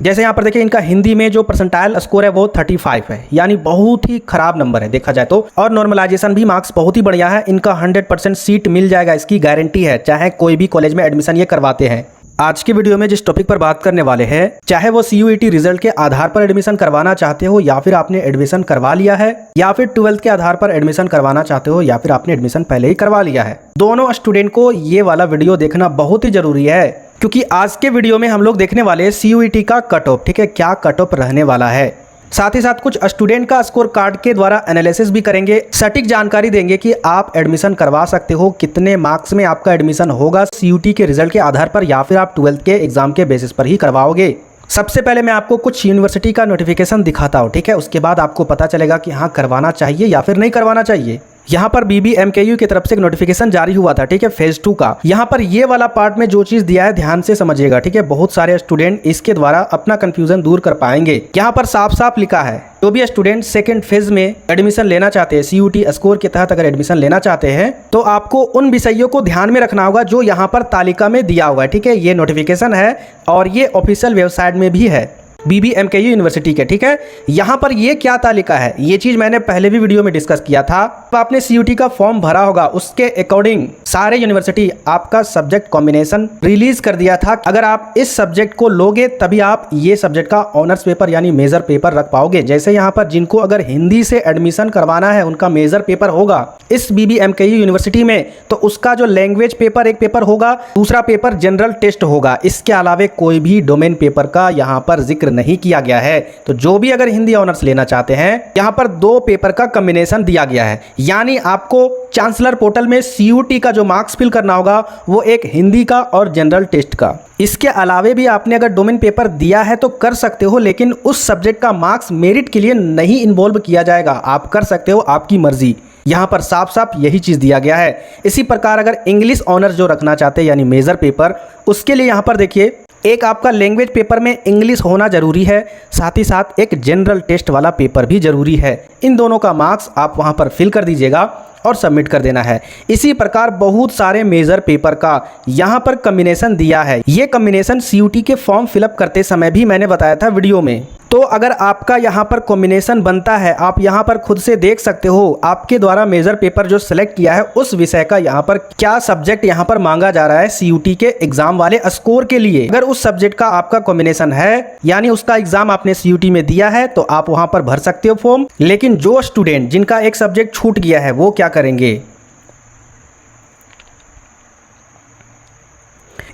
जैसे यहाँ पर देखिए इनका हिंदी में जो परसेंटाइल स्कोर है वो 35 है, यानी बहुत ही खराब नंबर है देखा जाए तो। और नॉर्मलाइजेशन भी मार्क्स बहुत ही बढ़िया है, इनका 100% सीट मिल जाएगा, इसकी गारंटी है, चाहे कोई भी कॉलेज में एडमिशन ये करवाते हैं। आज की वीडियो में जिस टॉपिक पर बात करने वाले हैं, चाहे वो CUET रिजल्ट के आधार पर एडमिशन करवाना चाहते हो या फिर आपने एडमिशन करवा लिया है, या फिर 12th के आधार पर एडमिशन करवाना चाहते हो या फिर आपने एडमिशन पहले ही करवा लिया है, दोनों स्टूडेंट को ये वाला वीडियो देखना बहुत ही जरूरी है, क्योंकि आज के वीडियो में हम लोग देखने वाले हैं CUET का कट ऑफ, ठीक है, क्या कट ऑफ रहने वाला है। साथ ही साथ कुछ स्टूडेंट का स्कोर कार्ड के द्वारा एनालिसिस भी करेंगे, सटीक जानकारी देंगे कि आप एडमिशन करवा सकते हो, कितने मार्क्स में आपका एडमिशन होगा CUET के रिजल्ट के आधार पर, या फिर आप 12th के एग्जाम के बेसिस पर ही करवाओगे। सबसे पहले मैं आपको कुछ यूनिवर्सिटी का नोटिफिकेशन दिखाता हूँ, ठीक है, उसके बाद आपको पता चलेगा कि हाँ करवाना चाहिए या फिर नहीं करवाना चाहिए। यहाँ पर BBMKU की तरफ से एक नोटिफिकेशन जारी हुआ था, ठीक है, फेज 2 का। यहाँ पर ये वाला पार्ट में जो चीज दिया है ध्यान से समझिएगा, ठीक है, बहुत सारे स्टूडेंट इसके द्वारा अपना कंफ्यूजन दूर कर पाएंगे। यहाँ पर साफ साफ लिखा है, जो भी स्टूडेंट सेकंड फेज में एडमिशन लेना चाहते हैं, CUET स्कोर के तहत अगर एडमिशन लेना चाहते हैं, तो आपको उन विषयों को ध्यान में रखना होगा जो यहाँ पर तालिका में दिया हुआ है, ठीक है। ये नोटिफिकेशन है और ये ऑफिशियल वेबसाइट में भी है BBMKU यूनिवर्सिटी के, ठीक है। यहाँ पर ये क्या तालिका है, ये चीज मैंने पहले भी वीडियो में डिस्कस किया था। तो आपने CUET का फॉर्म भरा होगा, उसके अकॉर्डिंग सारे यूनिवर्सिटी आपका सब्जेक्ट कॉम्बिनेशन रिलीज कर दिया था। अगर आप इस सब्जेक्ट को लोगे तभी आप ये सब्जेक्ट का ऑनर्स पेपर यानी मेजर पेपर रख पाओगे। जैसे यहाँ पर जिनको अगर हिंदी से एडमिशन करवाना है, उनका मेजर पेपर होगा इस BBMKU यूनिवर्सिटी में, तो उसका जो लैंग्वेज पेपर एक पेपर होगा, दूसरा पेपर जनरल टेस्ट होगा। इसके अलावा कोई भी डोमेन पेपर का यहाँ पर जिक्र नहीं किया गया है। तो जो भी अगर हिंदी ऑनर्स लेना चाहते हैं, यहाँ पर 2 पेपर का कॉम्बिनेशन दिया गया है, यानी आपको चांसलर पोर्टल में CUET का जो मार्क्स फिल करना होगा वो एक हिंदी का और जनरल टेस्ट का। इसके अलावा भी आपने अगर डोमेन पेपर दिया है तो कर सकते हो, लेकिन उस सब्जेक्ट का मार्क्स मेरिट के लिए नहीं इन्वॉल्व किया जाएगा। आप कर सकते हो, आपकी मर्जी। यहाँ पर साफ साफ यही चीज दिया गया है। इसी प्रकार अगर इंग्लिश ऑनर्स जो रखना चाहते हैं यानी मेजर पेपर, उसके लिए यहाँ पर देखिए एक आपका लैंग्वेज पेपर में इंग्लिश होना जरूरी है, साथ ही साथ एक जनरल टेस्ट वाला पेपर भी जरूरी है। इन दोनों का मार्क्स आप वहां पर फिल कर दीजिएगा और सबमिट कर देना है। इसी प्रकार बहुत सारे मेजर पेपर का यहाँ पर कॉम्बिनेशन दिया है। ये कॉम्बिनेशन CUET के फॉर्म फिलअप करते समय भी मैंने बताया था वीडियो में। तो अगर आपका यहाँ पर कॉम्बिनेशन बनता है, आप यहाँ पर खुद से देख सकते हो आपके द्वारा मेजर पेपर जो सिलेक्ट किया है उस विषय का यहाँ पर क्या सब्जेक्ट यहाँ पर मांगा जा रहा है CUET के एग्जाम वाले स्कोर के लिए। अगर उस सब्जेक्ट का आपका कॉम्बिनेशन है, यानी उसका एग्जाम आपने CUET में दिया है, तो आप वहां पर भर सकते हो फॉर्म। लेकिन जो स्टूडेंट जिनका एक सब्जेक्ट छूट गया है वो क्या करेंगे?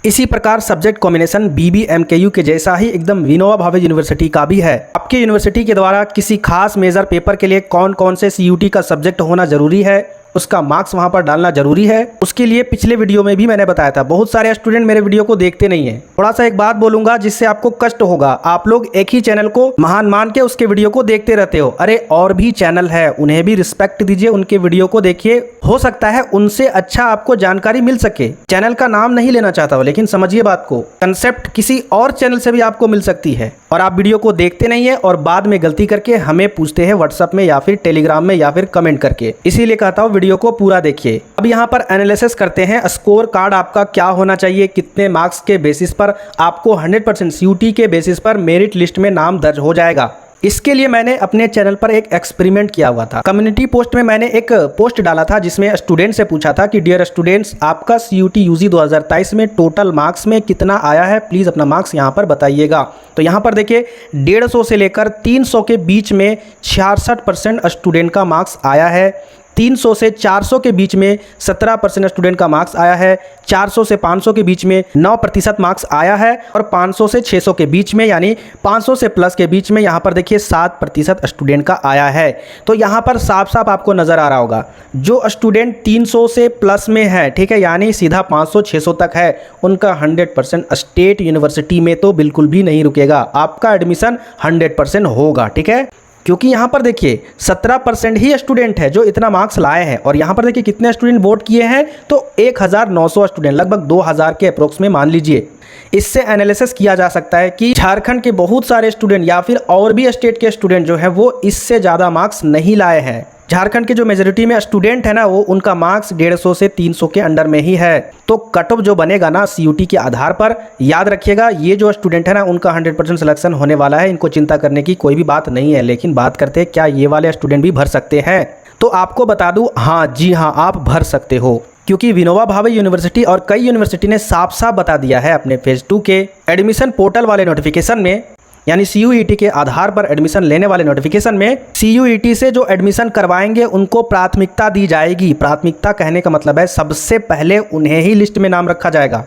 इसी प्रकार सब्जेक्ट कॉम्बिनेशन BBMKU के जैसा ही एकदम विनोबा भावे यूनिवर्सिटी का भी है। आपके यूनिवर्सिटी के द्वारा किसी खास मेजर पेपर के लिए कौन कौन से CUET का सब्जेक्ट होना जरूरी है, उसका मार्क्स वहां पर डालना जरूरी है। उसके लिए पिछले वीडियो में भी मैंने बताया था। बहुत सारे स्टूडेंट मेरे वीडियो को देखते नहीं है। थोड़ा सा एक बात बोलूंगा जिससे आपको कष्ट होगा, आप लोग एक ही चैनल को महान मान के उसके वीडियो को देखते रहते हो। अरे और भी चैनल है, उन्हें भी रिस्पेक्ट दीजिए, उनके वीडियो को देखिए, हो सकता है उनसे अच्छा आपको जानकारी मिल सके। चैनल का नाम नहीं लेना चाहता हूं, लेकिन समझिए बात को, कंसेप्ट किसी और चैनल से भी आपको मिल सकती है और आप वीडियो को देखते नहीं है और बाद में गलती करके हमें पूछते हैं व्हाट्सएप में या फिर टेलीग्राम में या फिर कमेंट करके। इसीलिए कहता हूँ वीडियो को पूरा देखिए। अब यहाँ पर एनालिसिस करते हैं, स्कोर कार्ड आपका क्या होना चाहिए, कितने मार्क्स के बेसिस पर आपको 100% CUET के बेसिस पर मेरिट लिस्ट में नाम दर्ज हो जाएगा। इसके लिए मैंने अपने चैनल पर एक एक्सपेरिमेंट किया हुआ था। कम्युनिटी पोस्ट में मैंने एक पोस्ट डाला था जिसमें स्टूडेंट से पूछा था कि डियर स्टूडेंट्स, आपका CUET UG 2023 में टोटल मार्क्स में कितना आया है, प्लीज़ अपना मार्क्स यहाँ पर बताइएगा। तो यहाँ पर देखिए 150 से लेकर 300 के बीच में 66% स्टूडेंट का मार्क्स आया है। 300 से 400 के बीच में 17% स्टूडेंट का मार्क्स आया है। 400 से 500 के बीच में 9% मार्क्स आया है और 500 से 600 के बीच में यानी 500 से प्लस के बीच में यहाँ पर देखिए 7% स्टूडेंट का आया है। तो यहाँ पर साफ साफ आपको नज़र आ रहा होगा, जो स्टूडेंट 300 से प्लस में है, ठीक है, यानी सीधा 500-600 तक है, उनका 100% स्टेट यूनिवर्सिटी में तो बिल्कुल भी नहीं रुकेगा, आपका एडमिशन 100% होगा, ठीक है। क्योंकि यहाँ पर देखिए 17% ही स्टूडेंट है जो इतना मार्क्स लाए हैं और यहाँ पर देखिए कितने स्टूडेंट वोट किए हैं, तो 1900 स्टूडेंट, लगभग 2000 के अप्रोक्स में मान लीजिए। इससे एनालिसिस किया जा सकता है कि झारखंड के बहुत सारे स्टूडेंट या फिर और भी स्टेट के स्टूडेंट जो है वो इससे ज़्यादा मार्क्स नहीं लाए हैं। झारखंड के जो मेजोरिटी में स्टूडेंट है ना, वो उनका मार्क्स 150 से 300 के अंडर में ही है। तो कट ऑफ जो बनेगा ना सीयूटी के आधार पर, याद रखिएगा ये जो स्टूडेंट है ना उनका 100% सिलेक्शन होने वाला है, इनको चिंता करने की कोई भी बात नहीं है। लेकिन बात करते हैं क्या ये वाले स्टूडेंट भी भर सकते हैं, तो आपको बता दूं हाँ जी हाँ आप भर सकते हो, क्योंकि विनोबा भावे यूनिवर्सिटी और कई यूनिवर्सिटी ने साफ साफ बता दिया है अपने फेज 2 के एडमिशन पोर्टल वाले नोटिफिकेशन में, यानी सीयूईटी के आधार पर एडमिशन लेने वाले नोटिफिकेशन में सीयूईटी से जो एडमिशन करवाएंगे उनको प्राथमिकता दी जाएगी। प्राथमिकता कहने का मतलब है सबसे पहले उन्हें ही लिस्ट में नाम रखा जाएगा।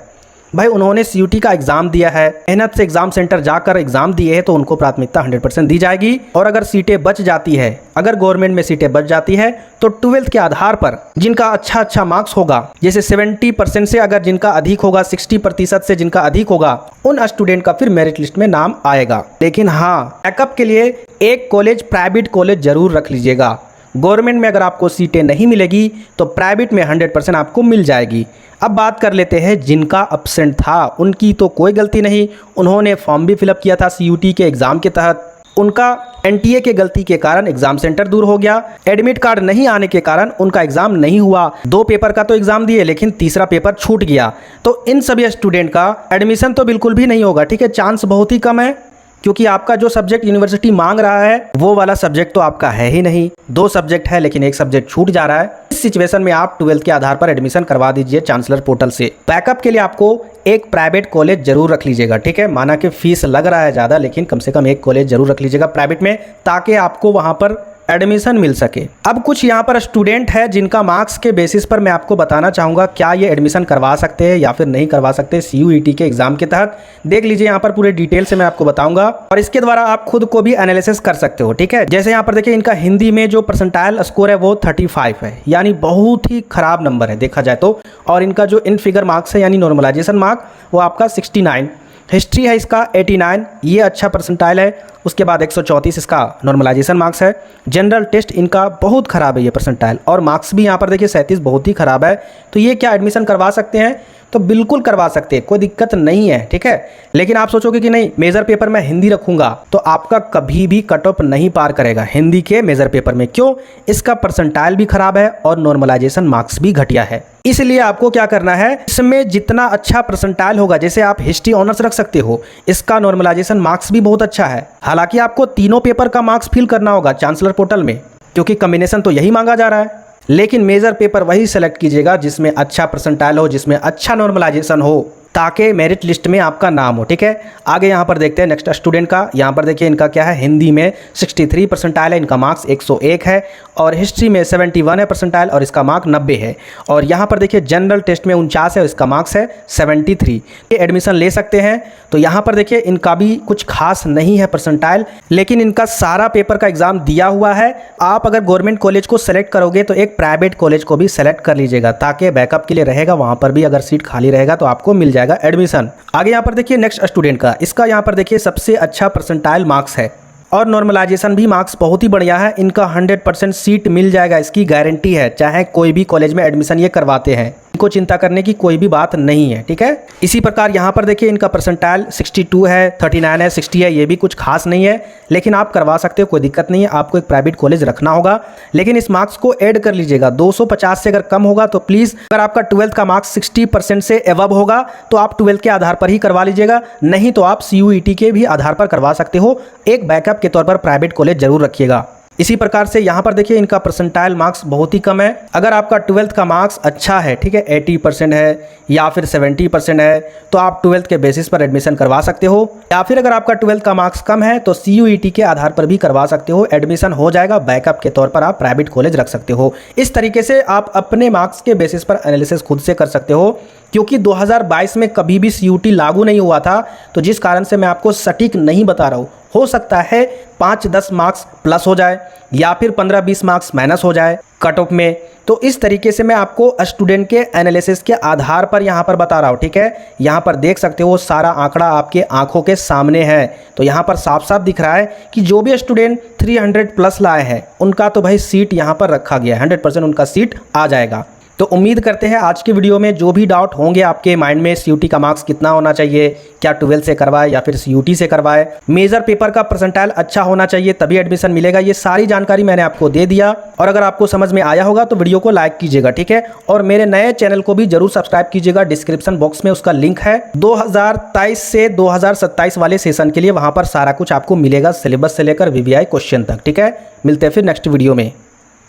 भाई उन्होंने सीयूटी का एग्जाम दिया है, मेहनत से एग्जाम सेंटर जाकर एग्जाम दिए हैं, तो उनको प्राथमिकता 100% दी जाएगी। और अगर सीटें बच जाती है, अगर गवर्नमेंट में सीटें बच जाती है, तो 12th के आधार पर जिनका अच्छा मार्क्स होगा, जैसे 70% से अगर जिनका अधिक होगा, 60% से जिनका अधिक होगा, उन स्टूडेंट का फिर मेरिट लिस्ट में नाम आएगा। लेकिन हाँ, बैकअप के लिए एक कॉलेज प्राइवेट कॉलेज जरूर रख लीजिएगा। गवर्नमेंट में अगर आपको सीटें नहीं मिलेगी तो प्राइवेट में 100% आपको मिल जाएगी। अब बात कर लेते हैं जिनका एब्सेंट था, उनकी तो कोई गलती नहीं, उन्होंने फॉर्म भी फिलअप किया था सीयूटी के एग्ज़ाम के तहत। उनका एनटीए के गलती के कारण एग्जाम सेंटर दूर हो गया, एडमिट कार्ड नहीं आने के कारण उनका एग्जाम नहीं हुआ। 2 पेपर का तो एग्जाम दिए लेकिन तीसरा पेपर छूट गया। तो इन सभी स्टूडेंट का एडमिशन तो बिल्कुल भी नहीं होगा, ठीक है, चांस बहुत ही कम है, क्योंकि आपका जो सब्जेक्ट यूनिवर्सिटी मांग रहा है वो वाला सब्जेक्ट तो आपका है ही नहीं। 2 सब्जेक्ट है लेकिन एक सब्जेक्ट छूट जा रहा है। इस सिचुएशन में आप 12th के आधार पर एडमिशन करवा दीजिए चांसलर पोर्टल से। बैकअप के लिए आपको एक प्राइवेट कॉलेज जरूर रख लीजिएगा, ठीक है, माना कि फीस लग रहा है ज़्यादा, लेकिन कम से कम एक कॉलेज जरूर रख लीजिएगा प्राइवेट में, ताकि आपको वहाँ पर एडमिशन मिल सके। अब कुछ यहाँ पर स्टूडेंट है जिनका मार्क्स के बेसिस पर मैं आपको बताना चाहूँगा क्या ये एडमिशन करवा सकते हैं या फिर नहीं करवा सकते सीयूईटी के एग्जाम के तहत। देख लीजिए यहाँ पर पूरे डिटेल से मैं आपको बताऊंगा और इसके द्वारा आप खुद को भी एनालिसिस कर सकते हो, ठीक है। जैसे यहाँ पर देखिए इनका हिंदी में जो परसेंटाइल स्कोर है वो 35 है, यानी बहुत ही खराब नंबर है देखा जाए तो। और इनका जो इन फिगर मार्क्स है यानी नॉर्मलाइजेशन मार्क वो आपका 69, हिस्ट्री है इसका 89, ये अच्छा परसेंटाइल है। उसके बाद 134 इसका नॉर्मलाइजेशन मार्क्स है। जनरल टेस्ट इनका बहुत ख़राब है ये परसेंटाइल, और मार्क्स भी यहाँ पर देखिए 37 बहुत ही ख़राब है। तो ये क्या एडमिशन करवा सकते हैं? तो बिल्कुल करवा सकते हैं, कोई दिक्कत नहीं है, ठीक है। लेकिन आप सोचोगे कि नहीं मेजर पेपर में हिंदी रखूंगा, तो आपका कभी भी कट ऑफ नहीं पार करेगा हिंदी के मेजर पेपर में। क्यों? इसका परसेंटाइल भी खराब है और नॉर्मलाइजेशन मार्क्स भी घटिया है। इसलिए आपको क्या करना है, इसमें जितना अच्छा परसेंटाइल होगा, जैसे आप हिस्ट्री ऑनर्स रख सकते हो, इसका नॉर्मलाइजेशन मार्क्स भी बहुत अच्छा है। हालांकि आपको तीनों पेपर का मार्क्स फिल करना होगा चांसलर पोर्टल में, क्योंकि कॉम्बिनेशन तो यही मांगा जा रहा है। लेकिन मेजर पेपर वही सेलेक्ट कीजिएगा जिसमें अच्छा परसेंटाइल हो, जिसमें अच्छा नॉर्मलाइजेशन हो, ताकि मेरिट लिस्ट में आपका नाम हो, ठीक है। आगे यहाँ पर देखते हैं नेक्स्ट स्टूडेंट का। यहाँ पर देखिए इनका क्या है, हिंदी में 63 परसेंटाइल है, इनका मार्क्स 101 है, और हिस्ट्री में 71 है परसेंटाइल और इसका मार्क 90 है। और यहाँ पर देखिए जनरल टेस्ट में 49 है और इसका मार्क्स है 73। ये एडमिशन ले सकते हैं। तो यहाँ पर देखिए इनका भी कुछ खास नहीं है परसेंटाइल, लेकिन इनका सारा पेपर का एग्जाम दिया हुआ है। आप अगर गवर्नमेंट कॉलेज को सेलेक्ट करोगे तो एक प्राइवेट कॉलेज को भी सेलेक्ट कर लीजिएगा, ताकि बैकअप के लिए रहेगा, वहाँ पर भी अगर सीट खाली रहेगा तो आपको मिल जाएगा एडमिशन। आगे यहाँ पर देखिए नेक्स्ट स्टूडेंट का, इसका यहाँ पर देखिए सबसे अच्छा परसेंटाइल मार्क्स है और नॉर्मलाइजेशन भी मार्क्स बहुत ही बढ़िया है। इनका 100% सीट मिल जाएगा, इसकी गारंटी है, चाहे कोई भी कॉलेज में एडमिशन ये करवाते हैं, इनको चिंता करने की कोई भी बात नहीं है, ठीक है। इसी प्रकार यहाँ पर देखिए इनका परसेंटाइल 62 है, 39 है, 60 है, ये भी कुछ खास नहीं है, लेकिन आप करवा सकते हो, कोई दिक्कत नहीं है। आपको एक प्राइवेट कॉलेज रखना होगा, लेकिन इस मार्क्स को ऐड कर लीजिएगा। 250 से अगर कम होगा तो प्लीज़, अगर आपका 12th का मार्क्स 60% से एबव होगा तो आप 12th के आधार पर ही करवा लीजिएगा, नहीं तो आप सीयूईटी के भी आधार पर करवा सकते हो। एक बैकअप के तौर पर प्राइवेट कॉलेज जरूर रखिएगा। इसी प्रकार से यहाँ पर देखिए इनका परसेंटाइल मार्क्स बहुत ही कम है। अगर आपका 12th का मार्क्स अच्छा है, ठीक है, 80% है या फिर 70% है, तो आप 12th के बेसिस पर एडमिशन करवा सकते हो। या फिर अगर आपका 12th का मार्क्स कम है तो सीयूईटी के आधार पर भी करवा सकते हो, एडमिशन हो जाएगा। बैकअप के तौर पर आप प्राइवेट कॉलेज रख सकते हो। इस तरीके से आप अपने मार्क्स के बेसिस पर एनालिसिस खुद से कर सकते हो, क्योंकि 2022 में कभी भी सीयूटी लागू नहीं हुआ था, तो जिस कारण से मैं आपको सटीक नहीं बता रहा हूँ। हो सकता है 5-10 मार्क्स प्लस हो जाए या फिर 15-20 मार्क्स माइनस हो जाए कट ऑफ में। तो इस तरीके से मैं आपको स्टूडेंट के एनालिसिस के आधार पर यहाँ पर बता रहा हूँ, ठीक है। यहाँ पर देख सकते हो सारा आंकड़ा आपके आंखों के सामने है। तो यहाँ पर साफ साफ दिख रहा है कि जो भी स्टूडेंट 300 प्लस लाए हैं उनका तो भाई सीट यहाँ पर रखा गया है, 100% उनका सीट आ जाएगा। तो उम्मीद करते हैं आज की वीडियो में जो भी डाउट होंगे आपके माइंड में, सीयूटी का मार्क्स कितना होना चाहिए, क्या 12 से करवाए या फिर सीयूटी से करवाए, मेजर पेपर का परसेंटाइल अच्छा होना चाहिए तभी एडमिशन मिलेगा, ये सारी जानकारी मैंने आपको दे दिया। और अगर आपको समझ में आया होगा तो वीडियो को लाइक कीजिएगा, ठीक है। और मेरे नए चैनल को भी जरूर सब्सक्राइब कीजिएगा, डिस्क्रिप्शन बॉक्स में उसका लिंक है। 2023 से 2027 वाले सेशन के लिए वहां पर सारा कुछ आपको मिलेगा, सिलेबस से लेकर वीवीआई क्वेश्चन तक, ठीक है। मिलते हैं फिर नेक्स्ट वीडियो में।